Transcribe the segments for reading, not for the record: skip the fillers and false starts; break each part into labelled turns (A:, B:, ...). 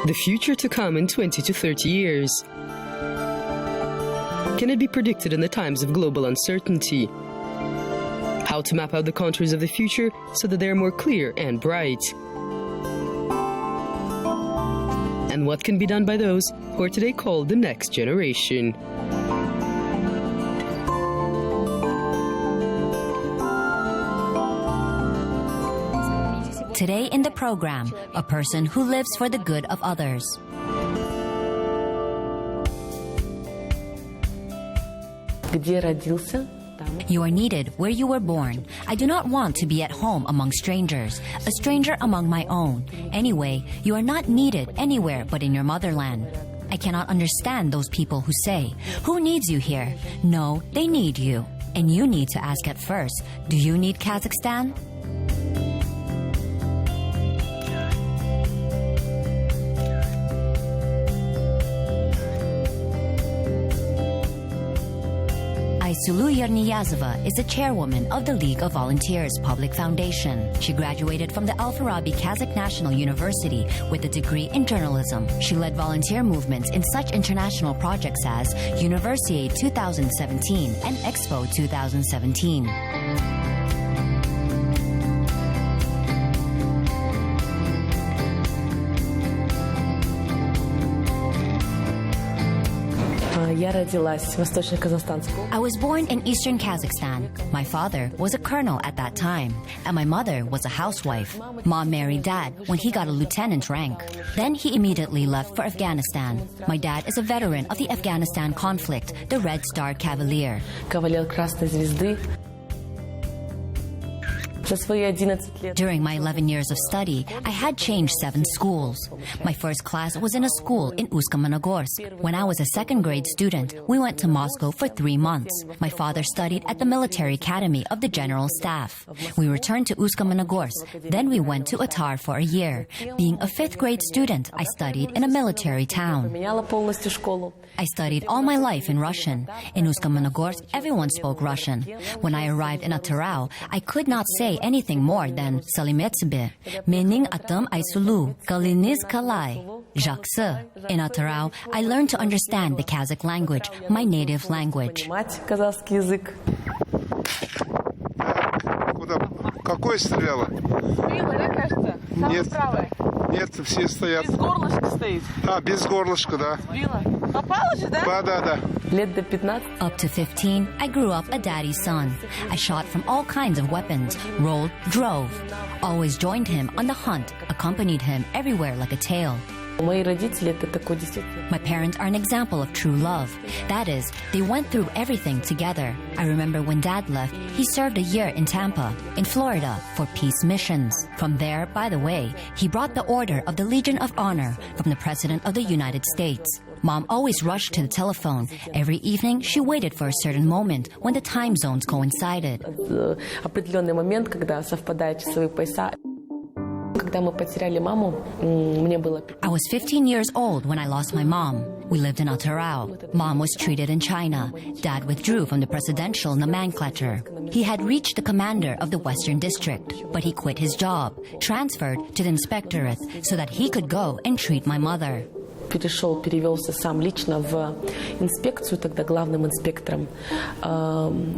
A: The future to come in 20 to 30 years. Can it be predicted in the times of global uncertainty? How to map out the contours of the future so that they are more clear and bright? And what can be done by those who are today called the next generation?
B: Today in the program, a person who lives for the good of others. You are needed where you were born. I do not want to be at home among strangers, a stranger among my own. Anyway, you are not needed anywhere but in your motherland. I cannot understand those people who say, "Who needs you here?" No, they need you. And you need to ask at first, do you need Kazakhstan? Aisulu Yerniyazova is the chairwoman of the League of Volunteers Public Foundation. She graduated from the Al-Farabi Kazakh National University with a degree in journalism. She led volunteer movements in such international projects as Universiade 2017 and Expo 2017. I was born in eastern Kazakhstan. My father was a colonel at that time, and my mother was a housewife. Mom married Dad when he got a lieutenant rank. Then he immediately left for Afghanistan. My dad is a veteran of the Afghanistan conflict, the Red Star Cavalier. During my 11 years of study, I had changed 7 schools. My first class was in a school in Usk-Manogorsk. When I was a second-grade student, we went to Moscow for 3 months. My father studied at the military academy of the General Staff. We returned to Usk-Manogorsk. Then we went to Atar for a year. Being a 5th-grade student, I studied in a military town. I studied all my life in Russian. In Usk-Manogorsk, everyone spoke Russian. When I arrived in Atarau, I could not say anything more than Salimetsbe, Mening Atam Aisulu, Kaliniz Kalai, Jakse. In Atarau, I learned to understand the Kazakh language, my native language.
C: Какой стреляла?
D: Стреляла, да, кажется? Самая правая.
C: Нет, все стоят.
D: Без горлышка стоит.
C: Без горлышка, да.
D: Сбила. Попала же, да?
C: Да.
D: Лет до 15.
B: Up to 15, I grew up a daddy's son. I shot from all kinds of weapons, rolled, drove. Always joined him on the hunt, accompanied him everywhere like a tail. My parents are an example of true love. That is, they went through everything together. I remember when Dad left, he served a year in Tampa, in Florida, for peace missions. From there, by the way, he brought the Order of the Legion of Honor from the President of the United States. Mom always rushed to the telephone. Every evening, she waited for a certain moment when the time zones coincided. I was 15 years old when I lost my mom. We lived in Atarau. Mom was treated in China. Dad withdrew from the presidential nomenclature. He had reached the commander of the Western District, but he quit his job, transferred to the inspectorate so that he could go and treat my mother.
E: Перевелся сам лично в инспекцию, тогда главным инспектором,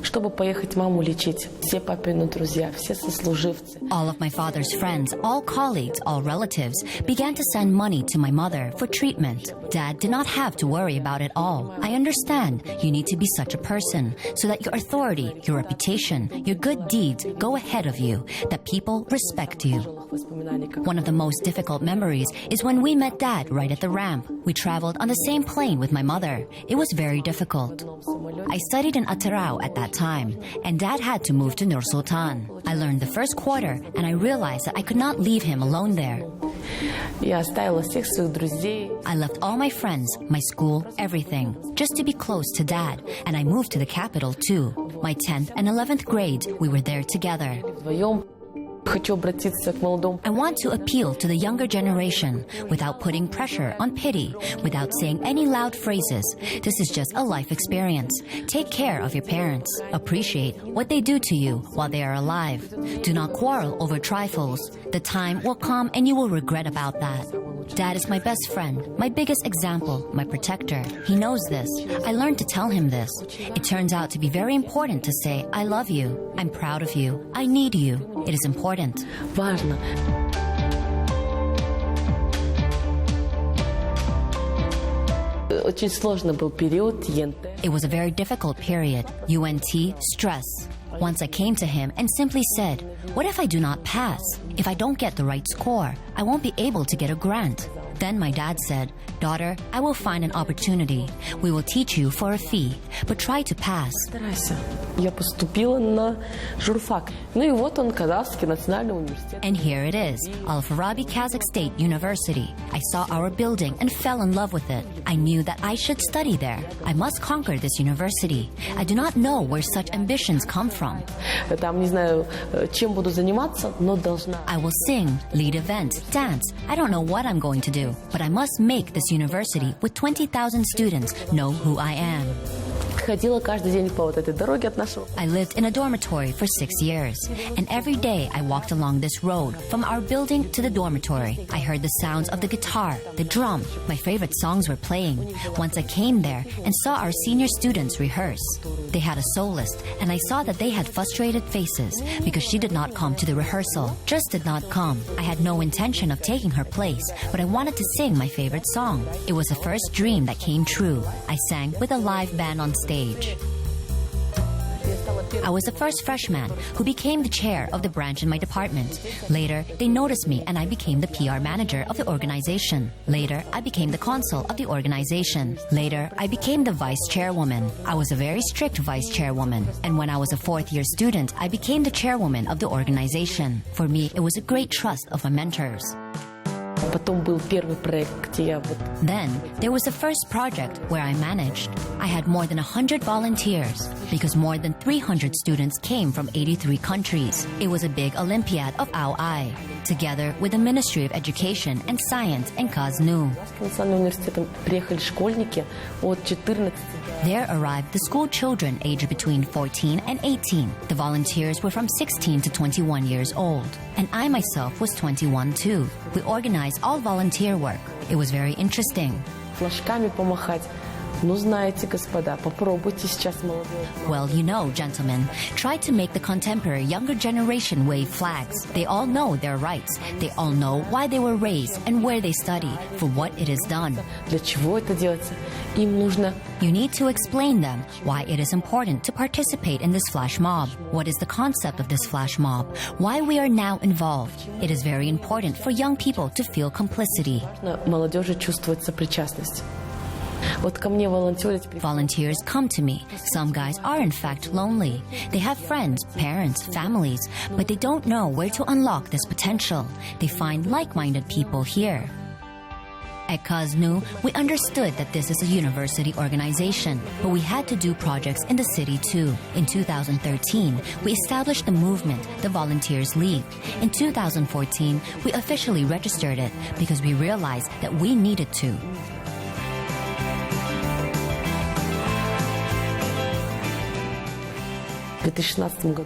E: чтобы поехать маму лечить. Все папины друзья, все сослуживцы.
B: All of my father's friends, all colleagues, all relatives began to send money to my mother for treatment. Dad did not have to worry about it all. I understand you need to be such a person so that your authority, your reputation, your good deeds go ahead of you, that people respect you. One of the most difficult memories is when we met Dad right at the ramp. We traveled on the same plane with my mother. It was very difficult. I studied in Atarau at that time, and Dad had to move to Nur Sultan. I learned the first quarter, and I realized that I could not leave him alone there. I left all my friends, my school, everything, just to be close to Dad, and I moved to the capital too. My 10th and 11th grades, we were there together. I want to appeal to the younger generation without putting pressure on pity, without saying any loud phrases. This is just a life experience. Take care of your parents. Appreciate what they do to you while they are alive. Do not quarrel over trifles. The time will come and you will regret about that. Dad is my best friend, my biggest example, my protector. He knows this. I learned to tell him this. It turns out to be very important to say, I love you, I'm proud of you, I need you. It is important.
E: Важно. Очень сложный был период ЕНТ.
B: It was a very difficult period. UNT, stress. Once I came to him and simply said, what if I do not pass? If I don't get the right score, I won't be able to get a grant. Then my dad said, daughter, I will find an opportunity. We will teach you for a fee, but try to pass.
E: Старайся. Я поступила на журфак. Ну и вот он, Казахский национальный университет.
B: And here it is, Al-Farabi Kazakh State University. I saw our building and fell in love with it. I knew that I should study there. I must conquer this university. I do not know where such ambitions come from.
E: Там не знаю, чем буду заниматься, но должна.
B: I will sing, lead events, dance. I don't know what I'm going to do, but I must make this university with 20,000 students know who I am.
E: Ходила каждый день по вот этой дороге от нашего.
B: I lived in a dormitory for 6 years, and every day I walked along this road from our building to the dormitory. I heard the sounds of the guitar, the drum. My favorite songs were playing. Once I came there and saw our senior students rehearse. They had a soloist, and I saw that they had frustrated faces because she did not come to the rehearsal. Just did not come. I had no intention of taking her place, but I wanted to sing my favorite song. It was the first dream that came true. I sang with a live band on stage. I was the first freshman who became the chair of the branch in my department. Later, they noticed me and I became the PR manager of the organization. Later, I became the consul of the organization. Later, I became the vice chairwoman. I was a very strict vice chairwoman. And when I was a fourth-year student, I became the chairwoman of the organization. For me, it was a great trust of my mentors.
E: Потом был первый проект, где я вот.
B: Then, there was the first project where I managed. I had more than 100 volunteers because more than 300 students came from 83 countries. It was a big Olympiad of Ao-Ai, together with the Ministry of Education and Science and KazNU.
E: Национальным университетом приехали школьники от 14.
B: There arrived the school children aged between 14 and 18. The volunteers were from 16 to 21 years old. And I myself was 21 too. We organized all volunteer work. It was very interesting.
E: Флажками помахать. Ну, знаете, господа, попробуйте сейчас молодежь.
B: Well, you know, gentlemen, try to make the contemporary younger generation wave flags. They all know their rights. They all know why they were raised and where they study, for what it is done.
E: Для чего это делается? Им нужно.
B: You need to explain them why it is important to participate in this flash mob. What is the concept of this flash mob? Why we are now involved. It is very important for young people to feel complicity.
E: Молодежи чувствует сопричастность. Вот ко мне волонтерить.
B: Volunteers come to me. Some guys are in fact lonely. They have friends, parents, families, but they don't know where to unlock this potential. They find like-minded people here. At KazNU, we understood that this is a university organization, but we had to do projects in the city too. In 2013, we established the movement, the Volunteers League. In 2014, we officially registered it because we realized that we needed to.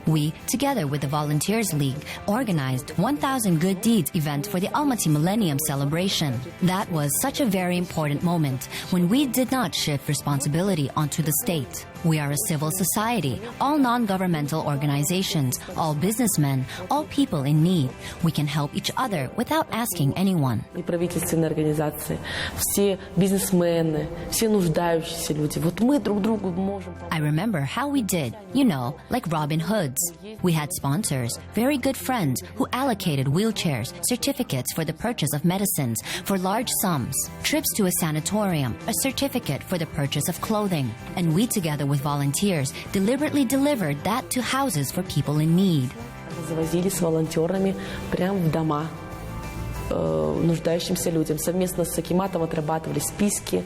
B: We, together with the Volunteers League, organized 1,000 Good Deeds event for the Almaty Millennium Celebration. That was such a very important moment when we did not shift responsibility onto the state. We are a civil society, all non-governmental organizations, all businessmen, all people in need. We can help each other without asking anyone.
E: Неправительственные организации, все бизнесмены, все нуждающиеся люди. Вот мы друг другу можем.
B: I remember how we did, you know, like Robin Hoods. We had sponsors, very good friends, who allocated wheelchairs, certificates for the purchase of medicines for large sums, trips to a sanatorium, a certificate for the purchase of clothing. And we, together with volunteers, deliberately delivered that to houses for people in need.
E: Завозили с волонтерами прямо в дома нуждающимся людям. Совместно с акиматом отрабатывали списки.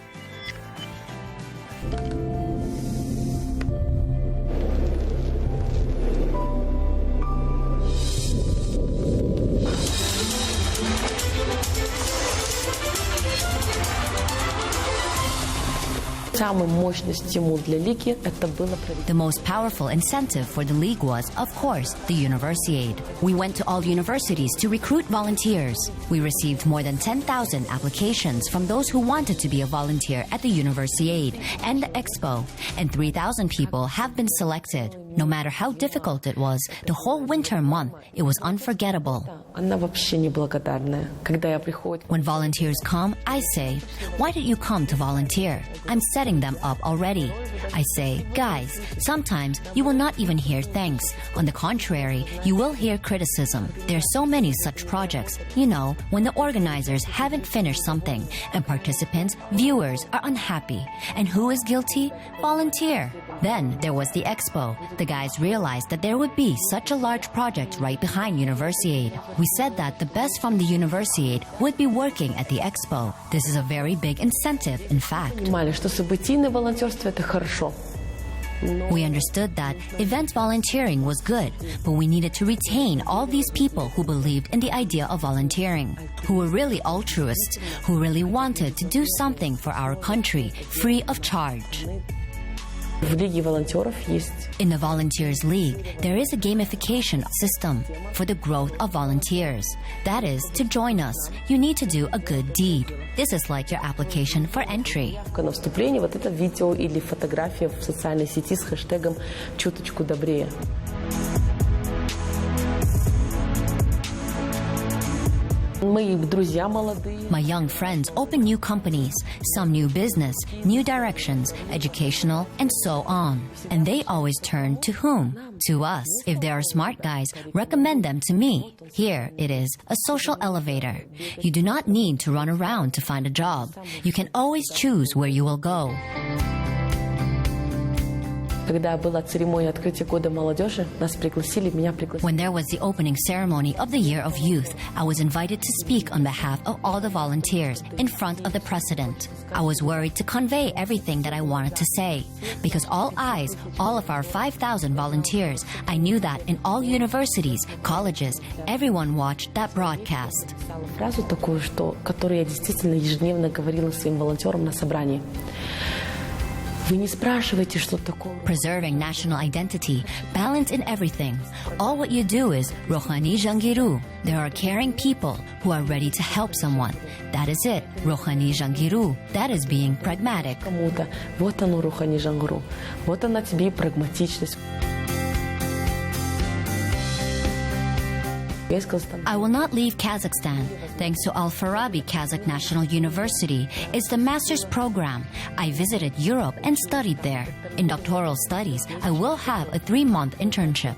E: самый мощный стимул для Лиги это было
B: The most powerful incentive for the League was, of course, the Universiade. We went to all universities to recruit volunteers. We received more than 10,000 applications from those who wanted to be a volunteer at the Universiade and the Expo, and 3,000 people have been selected. No matter how difficult it was, the whole winter month, it was unforgettable.
E: Она вообще неблагодарная. Когда я прихожу...
B: When volunteers come, I say, "Why did you come to volunteer?" I'm setting them up already. I say, "Guys, sometimes you will not even hear thanks. On the contrary, you will hear criticism. There are so many such projects. You know, when the organizers haven't finished something and participants, viewers are unhappy. And who is guilty? Volunteer." Then there was the Expo. The guys realized that there would be such a large project right behind Universiade. We said that the best from the Universiade would be working at the Expo. This is a very big incentive, in fact.
E: Понимали, что событийное волонтерство это хорошо.
B: We understood that event volunteering was good, but we needed to retain all these people who believed in the idea of volunteering, who were really altruists, who really wanted to do something for our country, free of charge.
E: В Лиге волонтеров есть.
B: In the Volunteers League, there is a gamification system for the growth of volunteers. That is, to join us, you need to do a good deed. This is like your application for entry.
E: На вступлении вот это видео или фотография в социальной сети с хэштегом «Чуточку добрее». Мои друзья молодые.
B: My young friends open new companies, some new business, new directions, educational, and so on. And they always turn to whom? To us. If they are smart guys, recommend them to me. Here it is, a social elevator. You do not need to run around to find a job. You can always choose where you will go.
E: Когда была церемония открытия года молодежи, нас пригласили, меня пригласили.
B: When there was the opening ceremony of the Year of Youth, I was invited to speak on behalf of all the volunteers in front of the president. I was worried to convey everything that I wanted to say. Because all eyes, all of our 5,000 volunteers, I knew that in all universities, colleges, everyone watched that broadcast.
E: Фразу такую, которую я действительно ежедневно говорила своим волонтерам на собрании. Вы не спрашивайте, что такое.
B: Preserving national identity, balance in everything. All what you do is Rohani Jangiru. There are caring people who are ready to help someone. That is it, Rohani Jangiru. That is being pragmatic.
E: Кому-то вот оно Rohani Jangiru. Вот она тебе и прагматичность.
B: I will not leave Kazakhstan. Thanks to Al-Farabi Kazakh National University, it's the master's program. I visited Europe and studied there. In doctoral studies, I will have a 3-month internship.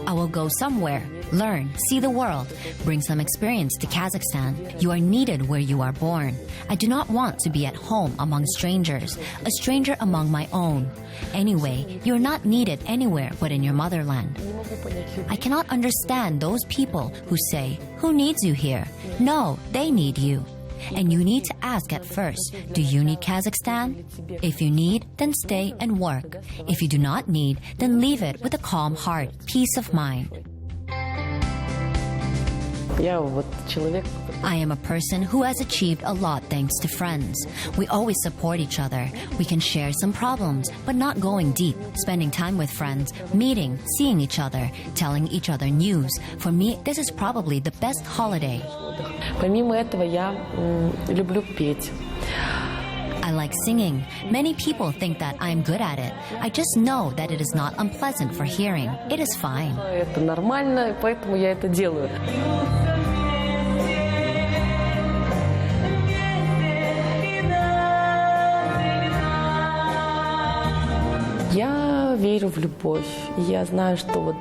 B: I will go somewhere, learn, see the world, bring some experience to Kazakhstan. You are needed where you are born. I do not want to be at home among strangers, a stranger among my own. Anyway, you're not needed anywhere but in your motherland. I cannot understand those people who say, "Who needs you here?" No, they need you. And you need to ask at first, do you need Kazakhstan? If you need, then stay and work. If you do not need, then leave it with a calm heart, peace of mind.
E: Я вот человек.
B: I am a person who has achieved a lot thanks to friends. We always support each other. We can share some problems, but not going deep. Spending time with friends, meeting, seeing each other, telling each other news. For me, this is probably the best holiday.
E: Помимо этого, я люблю петь.
B: I like singing. Many people think that I'm good at it. I just know that it is not unpleasant for hearing. It is fine.
E: Это нормально, и поэтому я это делаю. Я верю в любовь. Я знаю, что вот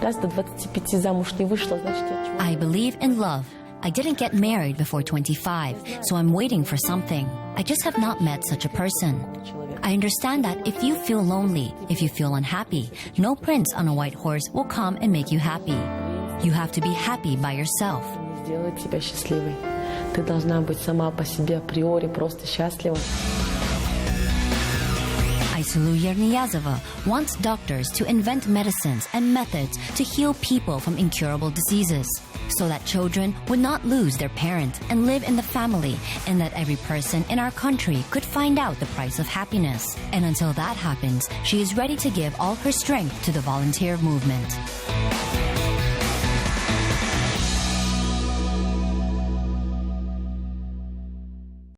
E: раз до 25 замуж не вышла, значит, я...
B: I believe in love. I didn't get married before 25, so I'm waiting for something. I just have not met such a person. I understand that if you feel lonely, if you feel unhappy, no prince on a white horse will come and make you happy. You have to be happy by yourself.
E: Сделать тебя счастливой. Ты должна быть сама по себе априори просто счастлива.
B: I Aisulu Yerniyazova wants doctors to invent medicines and methods to heal people from incurable diseases, so that children would not lose their parent and live in the family, and that every person in our country could find out the price of happiness. And until that happens, she is ready to give all her strength to the volunteer movement.